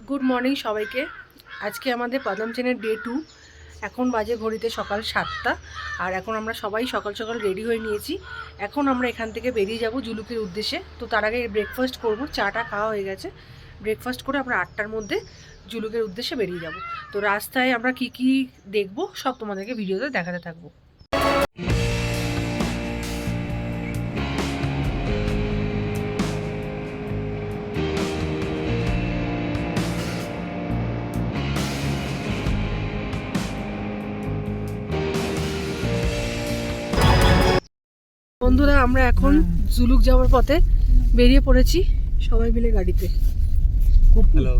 Good morning সবাইকে। আজকে আমাদের বাদাম চেনের ডে 2। এখন বাজে ঘড়িতে সকাল 7টা। আর এখন আমরা সবাই সকাল সকাল রেডি হয়ে নিয়েছি। এখন আমরা এখান থেকে বেরিয়ে যাব জুলুকের উদ্দেশ্যে। তো তার আগে ব্রেকফাস্ট করব, চাটা খাওয়া হয়ে গেছে। ব্রেকফাস্ট করে আমরা 8টার মধ্যে জুলুকের উদ্দেশ্যে বেরিয়ে যাব। তো রাস্তায় আমরা কি কি দেখব সব তোমাদেরকে ভিডিওতে দেখাতে থাকবো। বন্ধুরা, আমরা এখন জুলুক যাওয়ার পথে বেরিয়ে পড়েছি সবাই মিলে গাড়িতে। হ্যালো।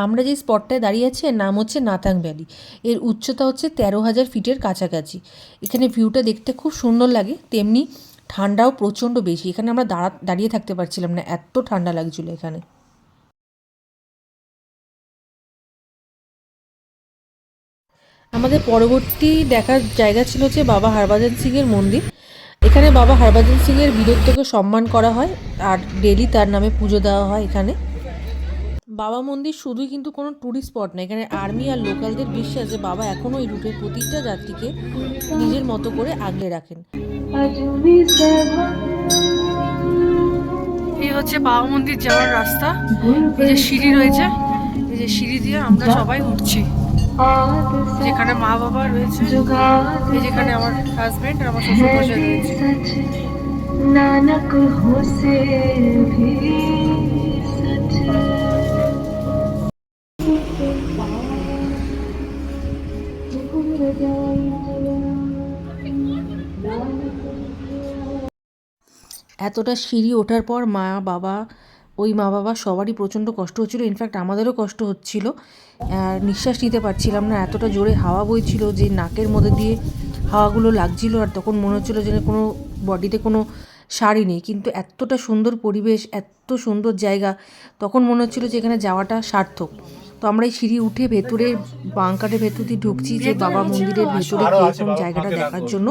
আমরা যে স্পটটায় দাঁড়িয়ে আছি এর নাম হচ্ছে নাতাং ভ্যালি। এর উচ্চতা হচ্ছে 13,000 ফিটের কাছাকাছি। এখানে ভিউটা দেখতে খুব সুন্দর লাগে, তেমনি ঠান্ডাও প্রচণ্ড বেশি। এখানে আমরা দাঁড়িয়ে থাকতে পারছিলাম না, এত ঠান্ডা লাগছিল এখানে। আমাদের পরবর্তী দেখার জায়গা ছিল যে বাবা হরভজন সিংয়ের মন্দির। এখানে বাবা হরভজন সিংয়ের বীরত্বকে সম্মান করা হয় আর ডেলি তার নামে পুজো দেওয়া হয় এখানে। বাবা মন্দির শুধুই কিন্তু কোনো ট্যুরিস্ট স্পট না, এখানে আর্মি আর লোকালদের বিশ্বাস যে বাবা এখনও এই রুটের প্রতিটা যাত্রীকে নিজের মতো করে আগলে রাখেন। এই হচ্ছে বাবা মন্দির যাওয়ার রাস্তা। এই যে সিঁড়ি রয়েছে, এই যে সিঁড়ি দিয়ে আমরা সবাই উঠছি। যেখানে মা বাবা রয়েছে, এই যেখানে আমার হাজবেন্ড আর আমার শ্বশুর মশাই রয়েছে। এতটা সিঁড়ি ওঠার পর মা বাবা সবারই প্রচণ্ড কষ্ট হচ্ছিলো। ইনফ্যাক্ট আমাদেরও কষ্ট হচ্ছিল, আর নিঃশ্বাস নিতে পারছিলাম না, এতটা জোরে হাওয়া বইছিল যে নাকের মধ্যে দিয়ে হাওয়াগুলো লাগছিল। আর তখন মনে হচ্ছিলো যে কোনো বডিতে কোনো সারিনি, কিন্তু এতটা সুন্দর পরিবেশ, এত সুন্দর জায়গা, তখন মনে হচ্ছিল যে এখানে যাওয়াটা সার্থক। তো আমরা এই সিঁড়ি উঠে ভেতরে বাংকারের ভেতর দিয়ে ঢুকছি যে বাবা মন্দিরের ভেতরে কীরকম জায়গাটা দেখার জন্য।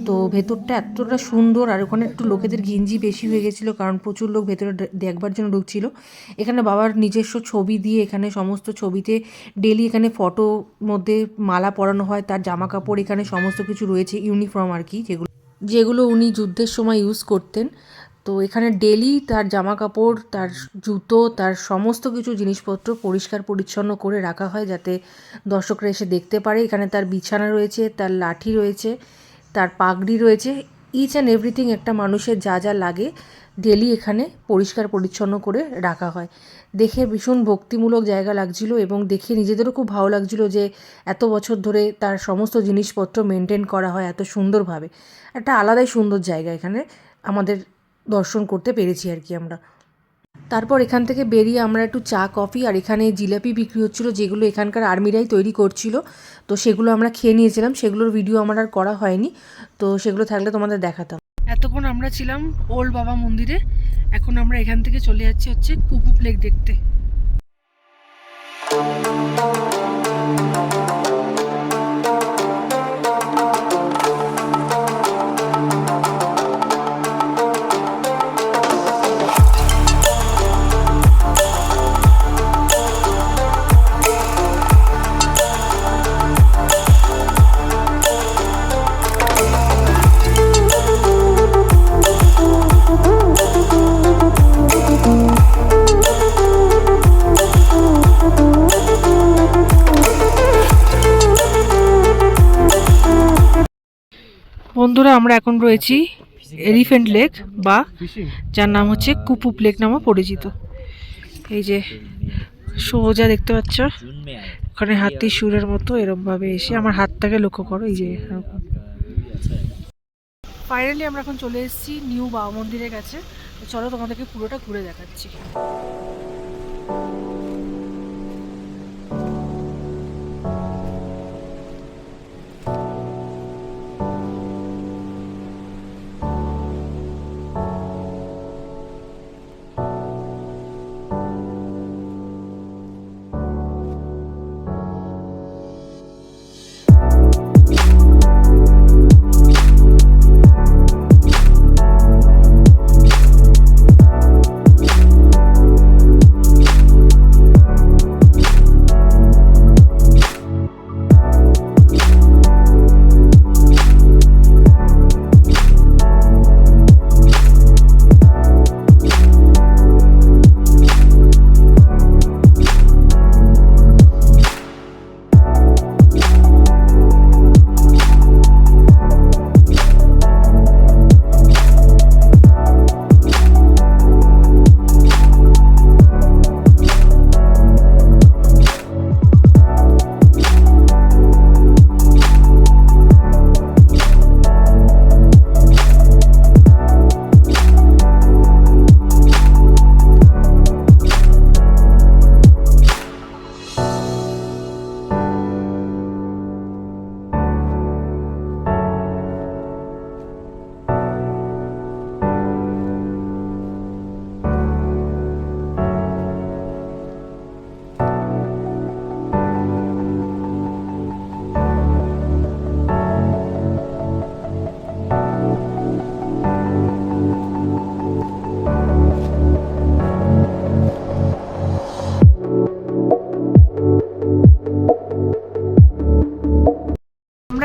তো ভেতরটা এতটা সুন্দর, আর ওখানে একটু লোকেদের ঘিঞ্জি বেশি হয়ে গেছিলো কারণ প্রচুর লোক ভেতরে দেখবার জন্য ঢুকছিল। এখানে বাবার নিজস্ব ছবি দিয়ে এখানে সমস্ত ছবিতে ডেলি এখানে ফটো মধ্যে মালা পরানো হয়, তার জামা কাপড় এখানে সমস্ত কিছু রয়েছে, ইউনিফর্ম আর কি, যেগুলো উনি যুদ্ধের সময় ইউজ করতেন। তো এখানে ডেলি তার জামা কাপড়, তার জুতো, তার সমস্ত কিছু জিনিসপত্র পরিষ্কার পরিচ্ছন্ন করে রাখা হয় যাতে দর্শকরা এসে দেখতে পারে। এখানে তার বিছানা রয়েছে, তার লাঠি রয়েছে, তার পাগড়ি রয়েছে, ইচ অ্যান্ড এভরিথিং একটা মানুষের যা যা লাগে ডেলি এখানে পরিষ্কার পরিচ্ছন্ন করে রাখা হয়। দেখে ভীষণ ভক্তিমূলক জায়গা লাগছিল এবং দেখে নিজেদেরও খুব ভালো লাগছিল যে এত বছর ধরে তার সমস্ত জিনিসপত্র মেনটেন করা হয় এত সুন্দরভাবে। একটা আলাদাই সুন্দর জায়গা এখানে আমাদের দর্শন করতে পেরেছি আর কি আমরা। তারপর এখান থেকে বেরিয়ে আমরা একটু চা কফি আর এখানে জিলাপি বিক্রি হচ্ছিলো, যেগুলো এখানকার আর্মিরাই তৈরি করছিল। তো সেগুলো আমরা খেয়ে নিয়েছিলাম, সেগুলোর ভিডিও আমার আর করা হয়নি, তো সেগুলো থাকলে তোমাদের দেখাতাম। এতক্ষণ আমরা ছিলাম ওল্ড বাবা মন্দিরে, এখন আমরা এখান থেকে চলে যাচ্ছি হচ্ছে কুপুপ লেক দেখতে। বন্ধুরা, আমরা এখন রয়েছি এলিফ্যান্ট লেক, বা যার নাম হচ্ছে কুপুপ লেক নামে পরিচিত। এই যে সোজা দেখতে পাচ্ছ, ওখানে হাতি সুরের মতো এরকম ভাবে এসে, আমার হাতটাকে লক্ষ্য করো, এই যে ফাইনালি আমরা এখন চলে এসেছি নিউ বাবা মন্দিরের কাছে। চলো তোমাদেরকে পুরোটা ঘুরে দেখাচ্ছি।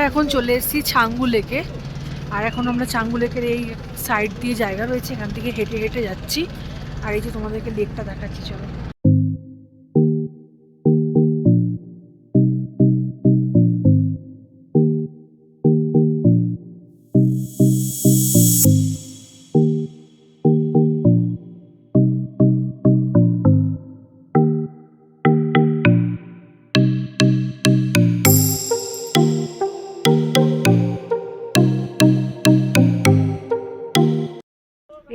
এখন চলে এসেছি ছাঙ্গু লেকে, আর এখন আমরা ছাঙ্গু লেকের এই সাইড দিয়ে জায়গা রয়েছে, এখান থেকে হেঁটে হেঁটে যাচ্ছি। আর এই যে তোমাদেরকে লেকটা দেখাচ্ছি, চলো।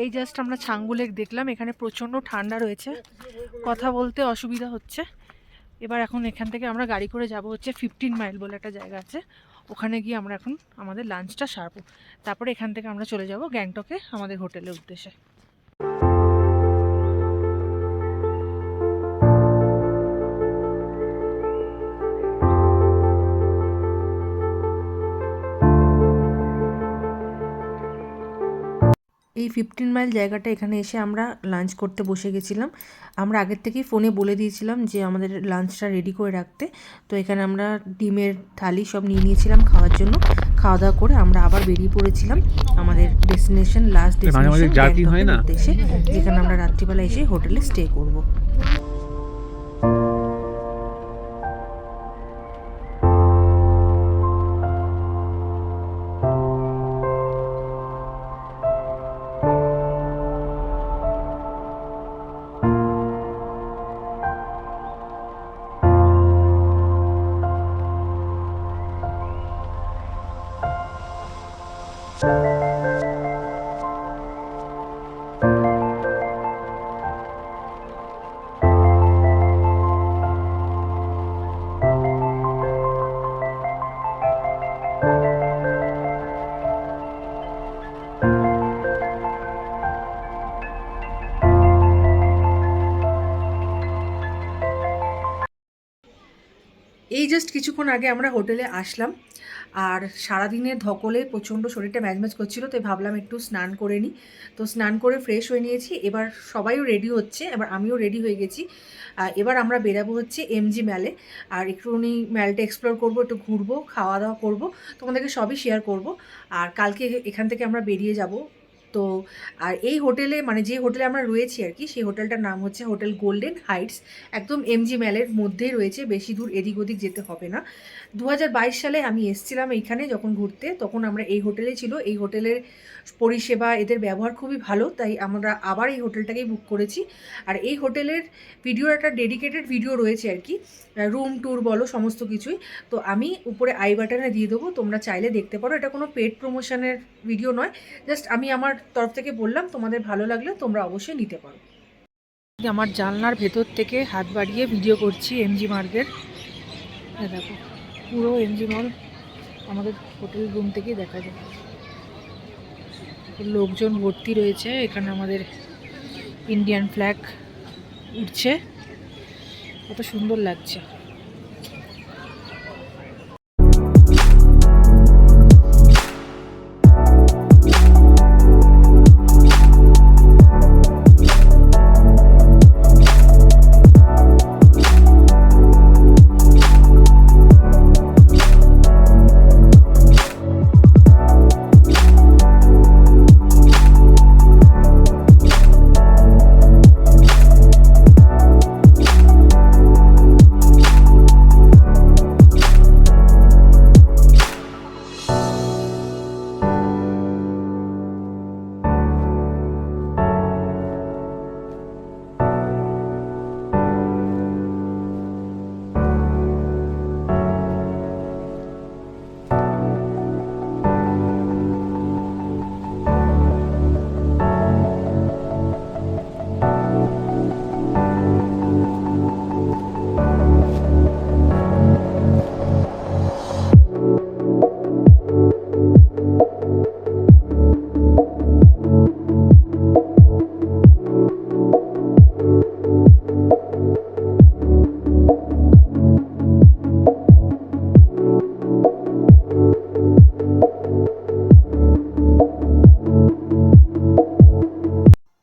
এই জাস্ট আমরা ছাঙ্গু লেক দেখলাম, এখানে প্রচণ্ড ঠান্ডা রয়েছে, কথা বলতে অসুবিধা হচ্ছে। এবার এখন এখান থেকে আমরা গাড়ি করে যাব হচ্ছে 15 মাইল বলে একটা জায়গা আছে, ওখানে গিয়ে আমরা এখন আমাদের লাঞ্চটা সারবো। তারপরে এখান থেকে আমরা চলে যাব গ্যাংটকে আমাদের হোটেলের উদ্দেশ্যে। এই 15 মাইল জায়গাটা, এখানে এসে আমরা লাঞ্চ করতে বসে গেছিলাম। আমরা আগের থেকেই ফোনে বলে দিয়েছিলাম যে আমাদের লাঞ্চটা রেডি করে রাখতে। তো এখানে আমরা ডিমের থালি সব নিয়ে নিয়েছিলাম খাওয়ার জন্য। খাওয়া দাওয়া করে আমরা আবার বেরিয়ে পড়েছিলাম আমাদের ডেস্টিনেশন, লাস্ট ডেস্টিনেশন গ্যাংটকের উদ্দেশ্যে, যেখানে আমরা রাত্রিবেলা এসে হোটেলে স্টে করব। এই জাস্ট কিছুক্ষণ আগে আমরা হোটেলে আসলাম, আর সারাদিনের ধকলে প্রচণ্ড শরীরটা ম্যাজম্যাজ করছিল, তাই ভাবলাম একটু স্নান করে নিই। তো স্নান করে ফ্রেশ হয়ে নিয়েছি, এবার সবাইও রেডি হচ্ছে, এবার আমিও রেডি হয়ে গেছি। এবার আমরা বেরাবো হচ্ছে এমজি ম্যালে, আর একটুখানি ম্যালটা এক্সপ্লোর করবো, একটু ঘুরবো, খাওয়া দাওয়া করবো, তোমাদেরকে সবই শেয়ার করব। আর কালকে এখান থেকে আমরা বেরিয়ে যাব। তো আর এই হোটেলে, মানে যে হোটেলে আমরা রয়েছি আর কি, সেই হোটেলটার নাম হচ্ছে হোটেল গোল্ডেন হাইটস। একদম এমজি ম্যালের মধ্যেই রয়েছে, বেশি দূর এদিক ওদিক যেতে হবে না। 2022 সালে আমি এসেছিলাম এইখানে যখন ঘুরতে, তখন আমরা এই হোটেলে ছিল। এই হোটেলের পরিষেবা, এদের ব্যবহার খুবই ভালো, তাই আমরা আবার এই হোটেলটাকেই বুক করেছি। আর এই হোটেলের ভিডিও, একটা ডেডিকেটেড ভিডিও রয়েছে আর কি, রুম ট্যুর বলো, সমস্ত কিছুই। তো আমি উপরে আই বাটনে দিয়ে দেবো, তোমরা চাইলে দেখতে পারো। এটা কোনো পেড প্রমোশনের ভিডিও নয়, জাস্ট আমি আমার তরফ থেকে বললাম, তোমাদের ভালো লাগলে তোমরা অবশ্যই নিতে পারো। আমার জানলার ভেতর থেকে হাত বাড়িয়ে ভিডিও করছি এমজি মার্গের। দেখো পুরো এমজি মল আমাদের হোটেল রুম থেকেই দেখা যায়। লোকজন ভর্তি রয়েছে, এখানে আমাদের ইন্ডিয়ান ফ্ল্যাগ উঠছে, কত সুন্দর লাগছে।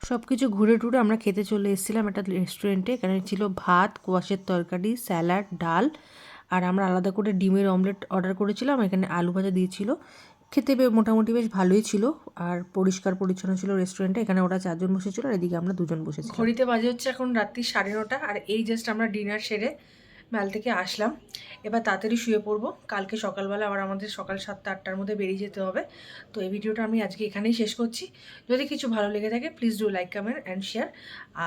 সব কিছু ঘুরে টুরে আমরা খেতে চলে এসেছিলাম একটা রেস্টুরেন্টে। এখানে ছিল ভাত, কোয়াশের তরকারি, স্যালাড, ডাল, আর আমরা আলাদা করে ডিমের অমলেট অর্ডার করেছিলাম। এখানে আলু ভাজা দিয়েছিল। খেতে মোটামুটি বেশ ভালোই ছিল, আর পরিষ্কার পরিচ্ছন্ন ছিল রেস্টুরেন্টে। এখানে ওরা 4 জন বসেছিল, আর এদিকে আমরা 2 জন বসেছি। ঘড়িতে বাজে হচ্ছে এখন রাত্রি 9:30, আর এই জাস্ট আমরা ডিনার সেরে ম্যাল থেকে আসলাম। এবার তাড়াতাড়ি শুয়ে পড়বো, কালকে সকালবেলা আবার আমাদের সকাল 7টা-8টার মধ্যে বেরিয়ে যেতে হবে। তো এই ভিডিওটা আমি আজকে এখানেই শেষ করছি। যদি কিছু ভালো লেগে থাকে please do like, comment and share.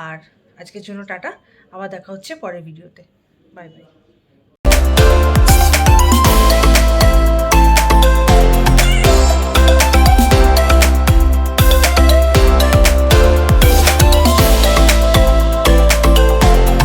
আর আজকের জন্য টাটা, আবার দেখা হচ্ছে পরের ভিডিওতে। Bye by.